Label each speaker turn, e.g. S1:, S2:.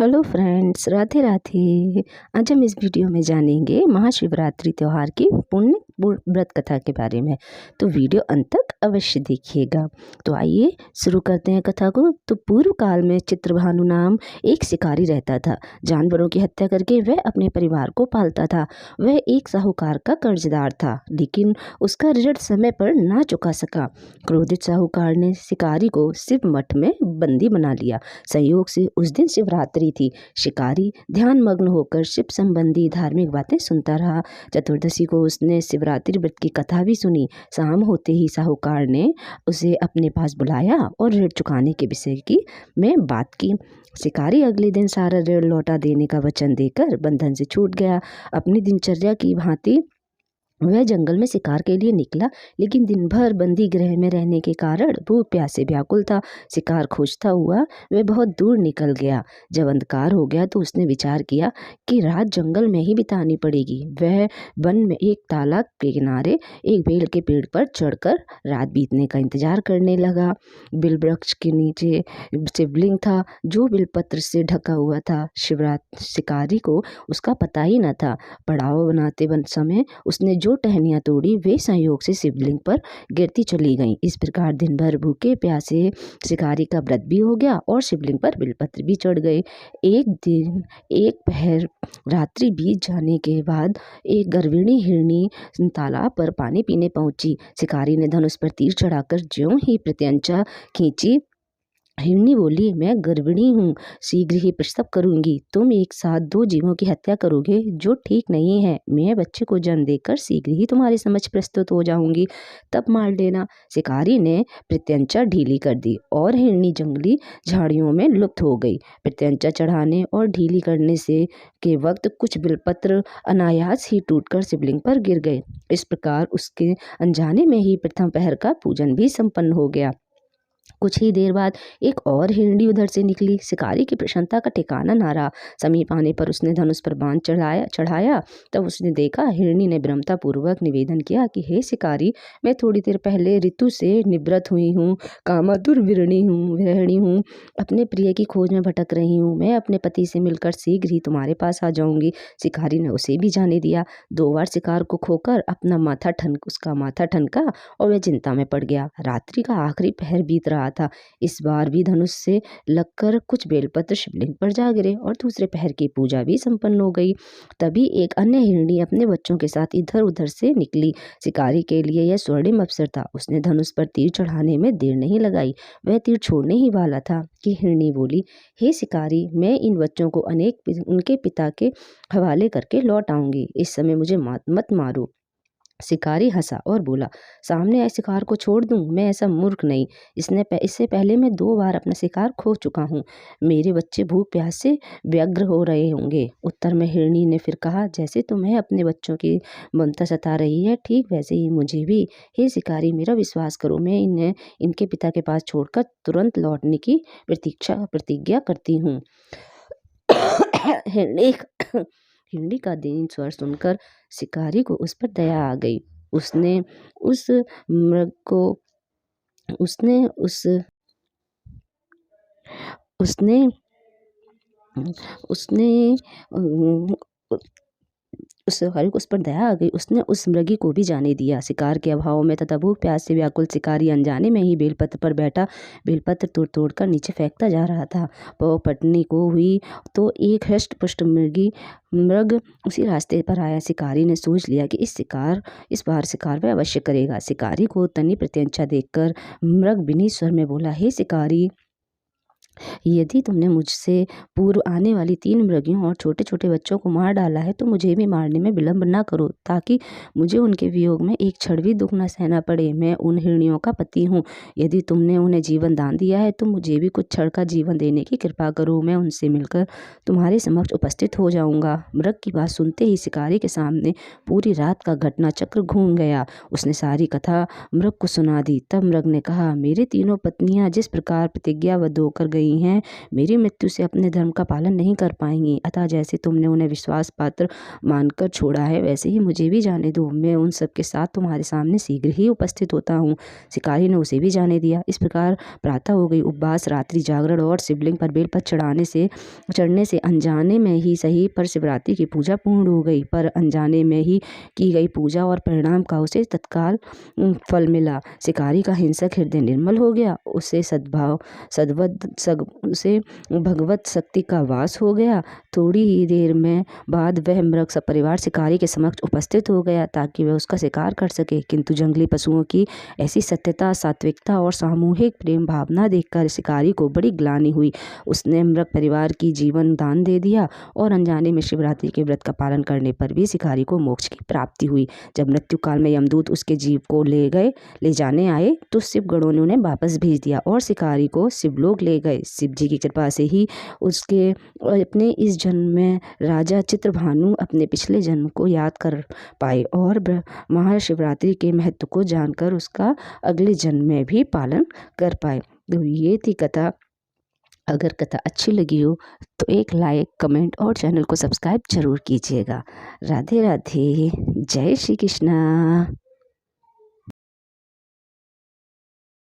S1: Hello friends, Radhe Radhe. आज हम इस वीडियो में जानेंगे महाशिवरात्रि त्यौहार की पुण्य व्रत कथा के बारे में। तो वीडियो अंत तक अवश्य देखिएगा। तो आइए शुरू करते हैं कथा को। तो पूर्व काल में चित्रभानु नाम एक शिकारी रहता था। जानवरों की हत्या करके वह अपने परिवार को पालता था। वह एक साहूकार का कर्जदार था, लेकिन उसका ऋण समय पर ना चुका सका। क्रोधित साहूकार ने शिकारी को शिव मठ में बंदी बना लिया। संयोग से उस दिन शिवरात्रि थी। शिकारी ध्यान मग्न होकर शिव संबंधी धार्मिक बातें सुनता रहा। चतुर्दशी को उसने शिवरात्रि व्रत की कथा भी सुनी। शाम होते ही साहूकार ने उसे अपने पास बुलाया और ऋण चुकाने के विषय की में बात की। शिकारी अगले दिन सारा ऋण लौटा देने का वचन देकर बंधन से छूट गया। अपनी दिनचर्या की भांति वह जंगल में शिकार के लिए निकला, लेकिन दिन भर बंदी गृह में रहने के कारण भूख प्यास से व्याकुल था। शिकार खोजता हुआ वह बहुत दूर निकल गया। जब अंधकार हो गया तो उसने विचार किया कि रात जंगल में ही बितानी पड़ेगी। वह वन में एक तालाब के किनारे एक बेल के पेड़ पर चढ़कर रात बीतने का इंतजार करने लगा। बिल वृक्ष के नीचे शिवलिंग था, जो बिलपत्र से ढका हुआ था। शिकारी को उसका पता ही न था। पड़ाव बनाते समय उसने जो टहनियाँ तोड़ी वे संयोग से शिवलिंग पर गिरती चली गईं। इस प्रकार दिन भर भूखे प्यासे शिकारी का व्रत भी हो गया और शिवलिंग पर बिलपत्र भी चढ़ गए। एक दिन एक पहर रात्रि बीत जाने के बाद एक गर्विणी हिरनी तालाब पर पानी पीने पहुंची। शिकारी ने धनुष पर तीर चढ़ाकर ज्यों ही प्रत्यंचा खींची, हिरनी बोली, मैं गर्भिणी हूँ, शीघ्र ही प्रसव करूंगी। तुम एक साथ दो जीवों की हत्या करोगे, जो ठीक नहीं है। मैं बच्चे को जन्म देकर शीघ्र ही तुम्हारे समक्ष प्रस्तुत हो जाऊंगी, तब मार लेना। शिकारी ने प्रत्यंचा ढीली कर दी और हिरनी जंगली झाड़ियों में लुप्त हो गई। प्रत्यंचा चढ़ाने और ढीली करने से के वक्त कुछ बिलपत्र अनायास ही टूटकर शिवलिंग पर गिर गए। इस प्रकार उसके अनजाने में ही प्रथम पहर का पूजन भी संपन्न हो गया। कुछ ही देर बाद एक और हिरनी उधर से निकली। शिकारी की प्रसन्नता का ठिकाना न रहा। समीप आने पर उसने धनुष पर बाण चढ़ाया। तब उसने देखा, हिरनी ने विनम्रता पूर्वक निवेदन किया कि हे शिकारी, मैं थोड़ी देर पहले ऋतु से निवृत्त हुई हूँ, कामातुर विरहिणी हूँ, अपने प्रिय की खोज में भटक रही हूँ। मैं अपने पति से मिलकर शीघ्र ही तुम्हारे पास आ जाऊंगी। शिकारी ने उसे भी जाने दिया। 2 बार शिकार को खोकर उसका माथा ठनका और वह चिंता में पड़ गया। रात्रि का आखिरी पहर बीत रहा था। इस बार भी धनुष से लगकर कुछ बेलपत्र शिवलिंग पर जा गिरे और दूसरे पहर की पूजा भी संपन्न हो गई। तभी एक अन्य हिरनी अपने बच्चों के साथ इधर उधर से निकली। शिकारी के लिए यह स्वर्णिम अवसर था। उसने धनुष पर तीर चढ़ाने में देर नहीं लगाई। वह तीर छोड़ने ही वाला था कि हिरनी बोली, हे शिकारी, मैं इन बच्चों को उनके पिता के हवाले करके लौट आऊंगी। इस समय मुझे मत मारो। शिकारी हंसा और बोला, सामने आए शिकार को छोड़ दूं? मैं ऐसा मूर्ख नहीं। इससे पहले मैं 2 बार अपना शिकार खो चुका हूँ। मेरे बच्चे भूख प्यास से व्यग्र हो रहे होंगे। उत्तर में हिरनी ने फिर कहा, जैसे तुम्हें अपने बच्चों की ममता सता रही है, ठीक वैसे ही मुझे भी। हे शिकारी, मेरा विश्वास करो, मैं इन्हें इनके पिता के पास छोड़कर तुरंत लौटने की प्रतिज्ञा करती हूँ। हिरनी का दीन स्वर सुनकर शिकारी को उस पर दया आ गई। उसने उस मृग को उसने उस उसने उसने उस शिकारी को उस पर दया आ गई। उसने उस मृगी को भी जाने दिया। शिकार के अभाव में तथा भूख प्यास से व्याकुल शिकारी अनजाने में ही बेलपत्र पर बैठा बेलपत्र तोड़ तोड़ कर नीचे फेंकता जा रहा था। पौ पटनी को हुई तो एक हृष्ट पुष्ट मृग उसी रास्ते पर आया। शिकारी ने सोच लिया कि इस बार शिकार वह अवश्य करेगा। शिकारी को तनी प्रत्यंचा देखकर मृग विनीत स्वर में बोला, हे शिकारी, यदि तुमने मुझसे पूर्व आने वाली 3 मृगियों और छोटे छोटे बच्चों को मार डाला है तो मुझे भी मारने में विलंब न करो, ताकि मुझे उनके वियोग में एक क्षण भी दुख न सहना पड़े। मैं उन हिरनियों का पति हूँ। यदि तुमने उन्हें जीवन दान दिया है तो मुझे भी कुछ क्षण का जीवन देने की कृपा करो। मैं उनसे मिलकर तुम्हारे समक्ष उपस्थित हो जाऊंगा। मृग की बात सुनते ही शिकारी के सामने पूरी रात का घटना चक्र घूम गया। उसने सारी कथा मृग को सुना दी। तब मृग ने कहा, मेरे तीनों पत्नियां जिस प्रकार प्रतिज्ञाबद्ध होकर गई गई हैं, मेरी मृत्यु से अपने धर्म का पालन नहीं कर पाएंगी। अतः जैसे तुमने उन्हें विश्वास पात्र मानकर छोड़ा है, वैसे ही मुझे भी जाने दो। मैं उन सब के साथ तुम्हारे सामने शीघ्र ही उपस्थित होता हूँ। शिकारी ने उसे भी जाने दिया। इस प्रकार प्रातः हो गई। उपवास, रात्रि जागरण और शिवलिंग पर बेलपत्र चढ़ने से अनजाने में ही सही पर शिवरात्रि की पूजा पूर्ण हो गई। पर अनजाने में ही की गई पूजा और परिणाम का उसे तत्काल फल मिला। शिकारी का हिंसक हृदय निर्मल हो गया। उसे उसे भगवत शक्ति का वास हो गया। थोड़ी ही देर में बाद वह मृग सपरिवार शिकारी के समक्ष उपस्थित हो गया ताकि वह उसका शिकार कर सके। किंतु जंगली पशुओं की ऐसी सत्यता, सात्विकता और सामूहिक प्रेम भावना देखकर शिकारी को बड़ी ग्लानि हुई। उसने मृग परिवार की जीवन दान दे दिया और अनजाने में शिवरात्रि के व्रत का पालन करने पर भी शिकारी को मोक्ष की प्राप्ति हुई। जब मृत्यु काल में यमदूत उसके जीव को ले जाने आए तो शिव गणों ने उन्हें वापस भेज दिया और शिकारी को शिवलोक ले गए। शिव जी की कृपा से ही उसके अपने इस जन्म में राजा चित्रभानु अपने पिछले जन्म को याद कर पाए और महाशिवरात्रि के महत्व को जानकर उसका अगले जन्म में भी पालन कर पाए। तो ये थी कथा। अगर कथा अच्छी लगी हो तो एक लाइक, कमेंट और चैनल को सब्सक्राइब जरूर कीजिएगा। राधे राधे, जय श्री कृष्णा।